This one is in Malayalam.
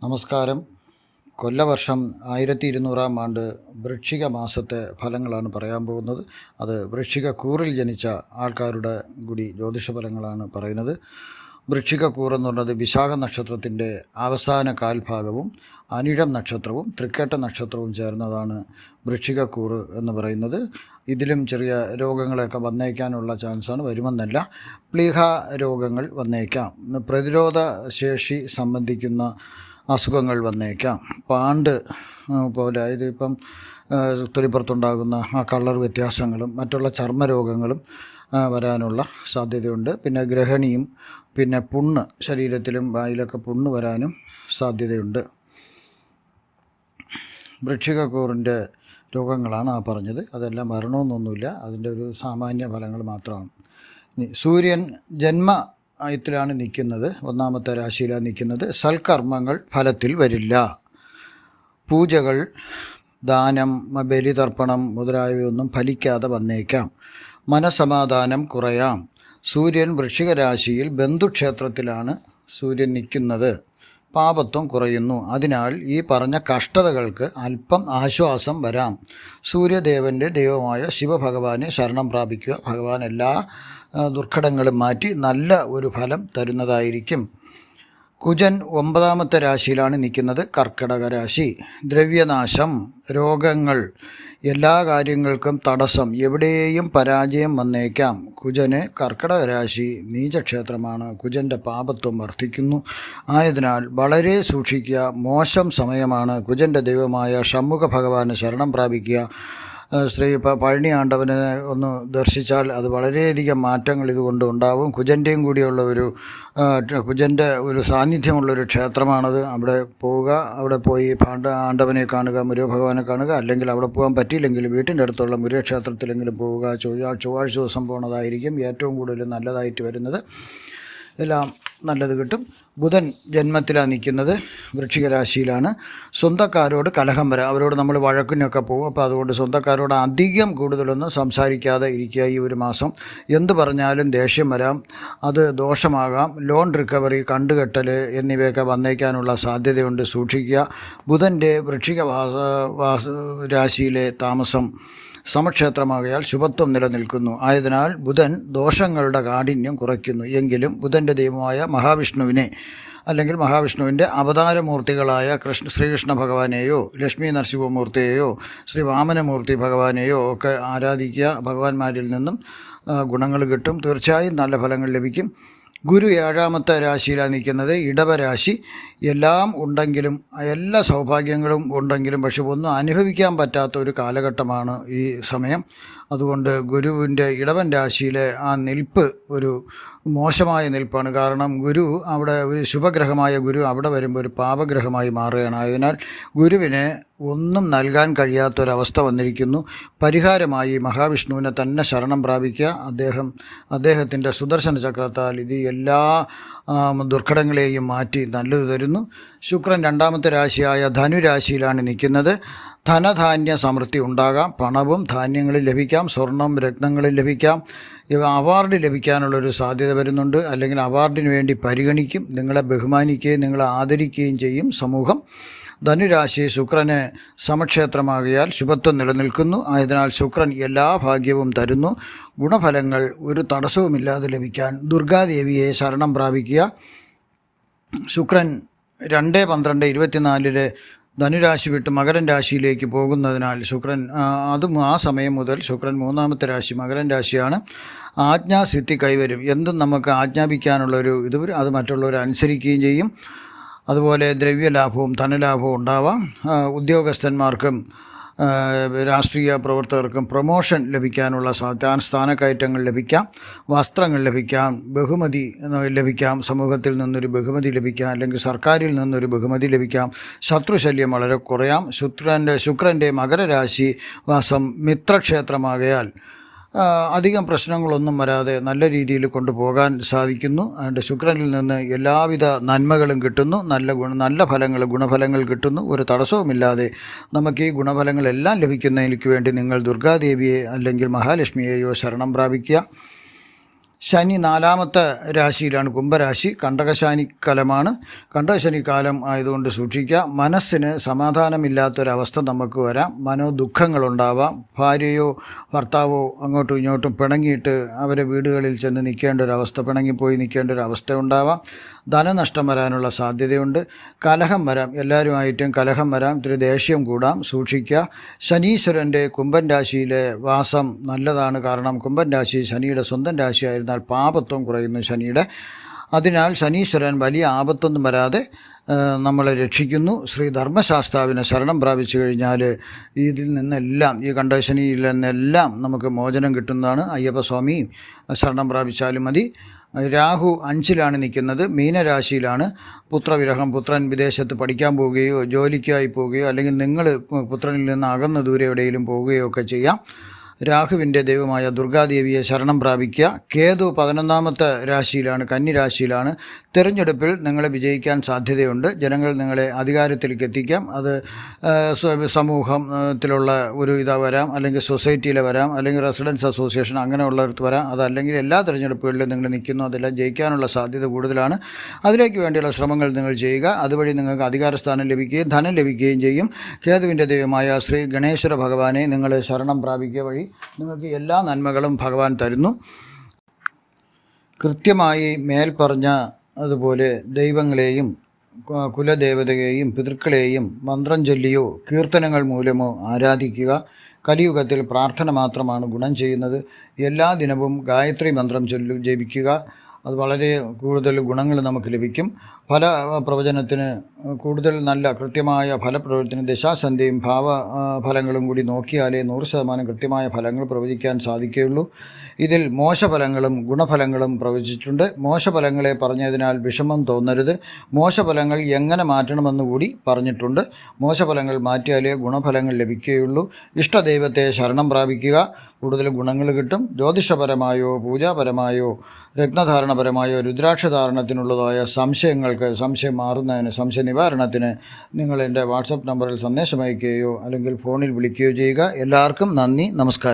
നമസ്കാരം. കൊല്ലവർഷം 1200 ആണ്ട് വൃശ്ചിക മാസത്തെ ഫലങ്ങളാണ് പറയാൻ പോകുന്നത്. അത് വൃശ്ചികക്കൂറിൽ ജനിച്ച ആൾക്കാരുടെ കൂടി ജ്യോതിഷ ഫലങ്ങളാണ് പറയുന്നത്. വൃശ്ചികക്കൂർ എന്ന് പറഞ്ഞത് വിശാഖ നക്ഷത്രത്തിൻ്റെ അവസാന കാൽഭാഗവും അനിഴം നക്ഷത്രവും തൃക്കേട്ട നക്ഷത്രവും ചേർന്നതാണ് വൃശ്ചികക്കൂർ എന്ന് പറയുന്നത്. ഇതിലും ചെറിയ രോഗങ്ങളൊക്കെ വന്നേക്കാനുള്ള ചാൻസാണ്, വരുമെന്നല്ല. പ്ലീഹ രോഗങ്ങൾ വന്നേക്കാം, പ്രതിരോധ ശേഷി സംബന്ധിക്കുന്ന അസുഖങ്ങൾ വന്നേക്കാം, പാണ്ട് പോലെ ഇതിപ്പം തൊലിപ്പുറത്തുണ്ടാകുന്ന ആ കളർ വ്യത്യാസങ്ങളും മറ്റുള്ള ചർമ്മരോഗങ്ങളും വരാനുള്ള സാധ്യതയുണ്ട്. പിന്നെ ഗ്രഹണിയും പിന്നെ പുണ്ണ്, ശരീരത്തിലും വായിലൊക്കെ പുണ്ണ് വരാനും സാധ്യതയുണ്ട്. വൃശ്ചികക്കൂറിൻ്റെ രോഗങ്ങളാണ് ആ പറഞ്ഞത്. അതെല്ലാം വരണമെന്നൊന്നുമില്ല, അതിൻ്റെ ഒരു സാമാന്യ ഫലങ്ങൾ മാത്രമാണ്. സൂര്യൻ ജന്മത്തിലാണ് നിൽക്കുന്നത്, 1-ാമത്തെ രാശിയിലാണ് നിൽക്കുന്നത്. സൽക്കർമ്മങ്ങൾ ഫലത്തിൽ വരില്ല. പൂജകൾ, ദാനം, ബലിതർപ്പണം മുതലായവയൊന്നും ഫലിക്കാതെ വന്നേക്കാം. മനസമാധാനം കുറയാം. സൂര്യൻ വൃശ്ചിക രാശിയിൽ ബന്ധുക്ഷേത്രത്തിലാണ് സൂര്യൻ നിൽക്കുന്നത്. പാപത്വം കുറയുന്നു. അതിനാൽ ഈ പറഞ്ഞ കഷ്ടതകൾക്ക് അല്പം ആശ്വാസം വരാം. സൂര്യദേവൻ്റെ ദൈവമായ ശിവഭഗവാനെ ശരണം പ്രാപിക്കുക. ഭഗവാൻ എല്ലാ ദുർഘടങ്ങളും മാറ്റി നല്ല ഒരു ഫലം തരുന്നതായിരിക്കും. കുജൻ 9-ാമത്തെ രാശിയിലാണ് നിൽക്കുന്നത്, കർക്കിടക രാശി. ദ്രവ്യനാശം, രോഗങ്ങൾ, എല്ലാ കാര്യങ്ങൾക്കും തടസ്സം, എവിടെയും പരാജയം വന്നേക്കാം. കുജന് കർക്കിടക രാശി നീചക്ഷേത്രമാണ്. കുജൻ്റെ പാപത്വം വർദ്ധിക്കുന്നു. ആയതിനാൽ വളരെ സൂക്ഷിക്കുക. മോശം സമയമാണ്. കുജൻ്റെ ദൈവമായ ഷൺമുഖ ഭഗവാനെ ശരണം പ്രാപിക്കുക. പഴനി ആണ്ടവനെ ഒന്ന് ദർശിച്ചാൽ അത് വളരെയധികം മാറ്റങ്ങൾ ഇതുകൊണ്ട് ഉണ്ടാവും. കുജൻ്റെയും കൂടിയുള്ള കുജൻ്റെ ഒരു സാന്നിധ്യമുള്ളൊരു ക്ഷേത്രമാണത്. അവിടെ പോവുക, അവിടെ പോയി ആണ്ടവനെ കാണുക, മുരുകഭഗവാനെ കാണുക. അല്ലെങ്കിൽ അവിടെ പോകാൻ പറ്റിയില്ലെങ്കിൽ വീട്ടിൻ്റെ അടുത്തുള്ള മുരുകക്ഷേത്രത്തിലെങ്കിലും പോവുക. ചൊവ്വാഴ്ച ദിവസം പോകുന്നതായിരിക്കും ഏറ്റവും കൂടുതൽ നല്ലതായിട്ട് വരുന്നത്. എല്ലാം നല്ലത് കിട്ടും. ബുധൻ ജന്മത്തിലാണ് നിൽക്കുന്നത്, വൃശ്ചിക രാശിയിലാണ്. സ്വന്തക്കാരോട് കലഹം വരാം, അവരോട് നമ്മൾ വഴക്കിനൊക്കെ പോകും. അപ്പോൾ അതുകൊണ്ട് സ്വന്തക്കാരോട് അധികം കൂടുതലൊന്നും സംസാരിക്കാതെ ഇരിക്കുക. ഈ ഒരു മാസം എന്ത് പറഞ്ഞാലും ദേഷ്യം വരാം, അത് ദോഷമാകാം. ലോൺ റിക്കവറി, കണ്ടുകെട്ടൽ എന്നിവയൊക്കെ വന്നേക്കാനുള്ള സാധ്യതയുണ്ട്, സൂക്ഷിക്കുക. ബുധൻ്റെ വൃശ്ചിക രാശിയിലെ താമസം സമക്ഷേത്രമാകയാൽ ശുഭത്വം നിലനിൽക്കുന്നു. ആയതിനാൽ ബുധൻ ദോഷങ്ങളുടെ കാഠിന്യം കുറയ്ക്കുന്നു. എങ്കിലും ബുധൻ്റെ ദൈവമായ മഹാവിഷ്ണുവിനെ അല്ലെങ്കിൽ മഹാവിഷ്ണുവിൻ്റെ അവതാരമൂർത്തികളായ ശ്രീകൃഷ്ണ ഭഗവാനെയോ ലക്ഷ്മി നരസിംഹമൂർത്തിയെയോ ശ്രീ വാമനമൂർത്തി ഭഗവാനെയോ ഒക്കെ ആരാധിക്കുക. ഭഗവാന്മാരിൽ നിന്നും ഗുണങ്ങൾ കിട്ടും, തീർച്ചയായും നല്ല ഫലങ്ങൾ ലഭിക്കും. ഗുരു 7-ാമത്തെ രാശിയിലാണ് നിൽക്കുന്നത്, ഇടവരാശി. എല്ലാം ഉണ്ടെങ്കിലും എല്ലാ സൗഭാഗ്യങ്ങളും ഉണ്ടെങ്കിലും പക്ഷെ ഒന്നും അനുഭവിക്കാൻ പറ്റാത്ത ഒരു കാലഘട്ടമാണ് ഈ സമയം. അതുകൊണ്ട് ഗുരുവിൻ്റെ ഇടവൻ രാശിയിലെ ആ നിൽപ്പ് ഒരു മോശമായ നിൽപ്പാണ്. കാരണം ഗുരു അവിടെ ഒരു ശുഭഗ്രഹമായ ഗുരു അവിടെ വരുമ്പോൾ ഒരു പാപഗ്രഹമായി മാറുകയാണ്. അതിനാൽ ഗുരുവിന് ഒന്നും നൽകാൻ കഴിയാത്തൊരവസ്ഥ വന്നിരിക്കുന്നു. പരിഹാരമായി മഹാവിഷ്ണുവിനെ തന്നെ ശരണം പ്രാപിക്കുക. അദ്ദേഹത്തിൻ്റെ സുദർശന ചക്രത്താൽ ഇത് എല്ലാ ദുർഘടങ്ങളെയും മാറ്റി നല്ലത് തരുന്നു. ശുക്രൻ 2-ാമത്തെ രാശിയായ ധനുരാശിയിലാണ് നിൽക്കുന്നത്. ധനധാന്യ സമൃദ്ധി ഉണ്ടാകാം. പണവും ധാന്യങ്ങളിൽ ലഭിക്കാം, സ്വർണം രത്നങ്ങളിൽ ലഭിക്കാം. അവാർഡ് ലഭിക്കാനുള്ളൊരു സാധ്യത വരുന്നുണ്ട്. അല്ലെങ്കിൽ അവാർഡിന് വേണ്ടി പരിഗണിക്കും. നിങ്ങളെ ബഹുമാനിക്കുകയും നിങ്ങളെ ആദരിക്കുകയും ചെയ്യും സമൂഹം. ധനുരാശി ശുക്രന് സമക്ഷേത്രമാകിയാൽ ശുഭത്വം നിലനിൽക്കുന്നു. ആയതിനാൽ ശുക്രൻ എല്ലാ ഭാഗ്യവും തരുന്നു. ഗുണഫലങ്ങൾ ഒരു തടസ്സവുമില്ലാതെ ലഭിക്കാൻ ദുർഗാദേവിയെ ശരണം പ്രാപിക്കുക. ശുക്രൻ 2-12-24 ധനുരാശി വിട്ട് മകരൻ രാശിയിലേക്ക് പോകുന്നതിനാൽ ശുക്രൻ ആ സമയം മുതൽ ശുക്രൻ 3-ാമത്തെ രാശി മകരൻ രാശിയാണ്. ആജ്ഞാസിദ്ധി കൈവരും. എന്തും നമുക്ക് ആജ്ഞാപിക്കാനുള്ളൊരു ഇത് വരും, അത് മറ്റുള്ളവർ അനുസരിക്കുകയും ചെയ്യും. അതുപോലെ ദ്രവ്യലാഭവും ധനലാഭവും ഉണ്ടാവാം. ഉദ്യോഗസ്ഥന്മാർക്കും രാഷ്ട്രീയ പ്രവർത്തകർക്കും പ്രൊമോഷൻ ലഭിക്കാനുള്ള സ്ഥാനക്കയറ്റങ്ങൾ ലഭിക്കാം. വസ്ത്രങ്ങൾ ലഭിക്കാം, ബഹുമതി ലഭിക്കാം, സമൂഹത്തിൽ നിന്നൊരു ബഹുമതി ലഭിക്കാം, അല്ലെങ്കിൽ സർക്കാരിൽ നിന്നൊരു ബഹുമതി ലഭിക്കാം. ശത്രുശല്യം വളരെ കുറയാം. ശുക്രൻ്റെ മകരരാശി വാസം മിത്രക്ഷേത്രമാകയാൽ അധികം പ്രശ്നങ്ങളൊന്നും വരാതെ നല്ല രീതിയിൽ കൊണ്ടുപോകാൻ സാധിക്കുന്നു. അതുകൊണ്ട് ശുക്രനിൽ നിന്ന് എല്ലാവിധ നന്മകളും കിട്ടുന്നു, നല്ല ഫലങ്ങൾ, ഗുണഫലങ്ങൾ കിട്ടുന്നു. ഒരു തടസ്സവുമില്ലാതെ നമുക്ക് ഈ ഗുണഫലങ്ങളെല്ലാം ലഭിക്കുന്നതിന് വേണ്ടി നിങ്ങൾ ദുർഗാദേവിയെ അല്ലെങ്കിൽ മഹാലക്ഷ്മിയെയോ ശരണം പ്രാപിക്കുക. ശനി 4-ാമത്തെ രാശിയിലാണ്, കുംഭരാശി. കണ്ടകശനിക്കാലമാണ്. കണ്ടകശനിക്കാലം ആയതുകൊണ്ട് സൂക്ഷിക്കുക. മനസ്സിന് സമാധാനമില്ലാത്തൊരവസ്ഥ നമുക്ക് വരാം. മനോദുഃഖങ്ങളുണ്ടാവാം. ഭാര്യയോ ഭർത്താവോ അങ്ങോട്ടും ഇങ്ങോട്ടും പിണങ്ങിയിട്ട് അവരെ വീടുകളിൽ ചെന്ന് നിൽക്കേണ്ട ഒരവസ്ഥ, പിണങ്ങിപ്പോയി നിൽക്കേണ്ട ഒരു അവസ്ഥ ഉണ്ടാവാം. ധനനഷ്ടം വരാനുള്ള സാധ്യതയുണ്ട്. കലഹം വരാം, എല്ലാവരുമായിട്ടും കലഹം വരാം. ഇത്തിരി ദേഷ്യം കൂടാം, സൂക്ഷിക്കുക. ശനീശ്വരൻ്റെ കുംഭൻ രാശിയിലെ വാസം നല്ലതാണ്. കാരണം കുംഭൻ രാശി ശനിയുടെ സ്വന്തം രാശിയായിരുന്നാൽ പാപത്വം കുറയുന്നു ശനിയുടെ. അതിനാൽ ശനീശ്വരൻ വലിയ ആപത്തൊന്നും വരാതെ നമ്മളെ രക്ഷിക്കുന്നു. ശ്രീ ധർമ്മശാസ്താവിനെ ശരണം പ്രാപിച്ചു കഴിഞ്ഞാൽ ഇതിൽ നിന്നെല്ലാം, ഈ കണ്ടശനിയിൽ നിന്നെല്ലാം നമുക്ക് മോചനം കിട്ടുന്നതാണ്. അയ്യപ്പസ്വാമി ശരണം പ്രാപിച്ചാലും മതി. രാഹു 5-ലാണ് നിൽക്കുന്നത്, മീനരാശിയിലാണ്. പുത്രവിരഹം, പുത്രൻ വിദേശത്ത് പഠിക്കാൻ പോവുകയോ ജോലിക്കായി പോവുകയോ അല്ലെങ്കിൽ നിങ്ങൾ പുത്രനിൽ നിന്ന് അകന്ന് ദൂരെ എവിടെയെങ്കിലും പോവുകയോ ഒക്കെ ചെയ്യാം. രാഹുവിൻ്റെ ദൈവമായ ദുർഗാദേവിയെ ശരണം പ്രാപിക്കുക. കേതു 11-ാമത്തെ രാശിയിലാണ്, കന്നിരാശിയിലാണ്. തിരഞ്ഞെടുപ്പിൽ നിങ്ങളെ വിജയിക്കാൻ സാധ്യതയുണ്ട്. ജനങ്ങൾ നിങ്ങളെ അധികാരത്തിലേക്ക് എത്തിക്കാം. അത് സമൂഹത്തിലുള്ള ഒരു വരാം, അല്ലെങ്കിൽ സൊസൈറ്റിയിലെ വരാം, അല്ലെങ്കിൽ റെസിഡൻസ് അസോസിയേഷൻ അങ്ങനെയുള്ളവർക്ക് വരാം. അതല്ലെങ്കിൽ എല്ലാ തിരഞ്ഞെടുപ്പുകളിലും നിങ്ങൾ നിൽക്കുന്നു, അതെല്ലാം ജയിക്കാനുള്ള സാധ്യത കൂടുതലാണ്. അതിലേക്ക് വേണ്ടിയുള്ള ശ്രമങ്ങൾ നിങ്ങൾ ചെയ്യുക. അതുവഴി നിങ്ങൾക്ക് അധികാരസ്ഥാനം ലഭിക്കുകയും ധനം ലഭിക്കുകയും ചെയ്യും. കേതുവിൻ്റെ ദൈവമായ ശ്രീ ഗണേശ്വര ഭഗവാനെ നിങ്ങൾ ശരണം പ്രാപിക്കുക വഴി നിങ്ങൾക്ക് എല്ലാ നന്മകളും ഭഗവാൻ തരുന്നു. കൃത്യമായി മേൽപ്പറഞ്ഞ അതുപോലെ ദൈവങ്ങളെയും കുലദേവതയെയും പിതൃക്കളെയും മന്ത്രം ചൊല്ലിയോ കീർത്തനങ്ങൾ മൂലമോ ആരാധിക്കുക. കലിയുഗത്തിൽ പ്രാർത്ഥന മാത്രമാണ് ഗുണം ചെയ്യുന്നത്. എല്ലാ ദിനവും ഗായത്രി മന്ത്രം ജപിക്കുക. അത് വളരെ കൂടുതൽ ഗുണങ്ങൾ നമുക്ക് ലഭിക്കും. ഫലപ്രവചനത്തിന് കൂടുതൽ നല്ല കൃത്യമായ ഫലപ്രവചനത്തിന് ദശാസന്ധ്യയും ഫലങ്ങളും കൂടി നോക്കിയാലേ 100% കൃത്യമായ ഫലങ്ങൾ പ്രവചിക്കാൻ സാധിക്കുകയുള്ളൂ. ഇതിൽ മോശഫലങ്ങളും ഗുണഫലങ്ങളും പ്രവചിച്ചിട്ടുണ്ട്. മോശഫലങ്ങളെ പറഞ്ഞതിനാൽ വിഷമം തോന്നരുത്. മോശഫലങ്ങൾ എങ്ങനെ മാറ്റണമെന്ന് കൂടി പറഞ്ഞിട്ടുണ്ട്. മോശഫലങ്ങൾ മാറ്റിയാലേ ഗുണഫലങ്ങൾ ലഭിക്കുകയുള്ളൂ. ഇഷ്ടദൈവത്തെ ശരണം പ്രാപിക്കുക, കൂടുതൽ ഗുണങ്ങൾ കിട്ടും. ജ്യോതിഷപരമായോ പൂജാപരമായോ രത്നധാരണപരമായോ രുദ്രാക്ഷധാരണത്തിനുള്ളതായ സംശയം മാറുന്നതിന്, സംശയ നിവാരണത്തിന് നിങ്ങൾ എൻ്റെ വാട്സപ്പ് നമ്പറിൽ സന്ദേശം അയക്കുകയോ അല്ലെങ്കിൽ ഫോണിൽ വിളിക്കുകയോ ചെയ്യുക. എല്ലാവർക്കും നന്ദി, നമസ്കാരം.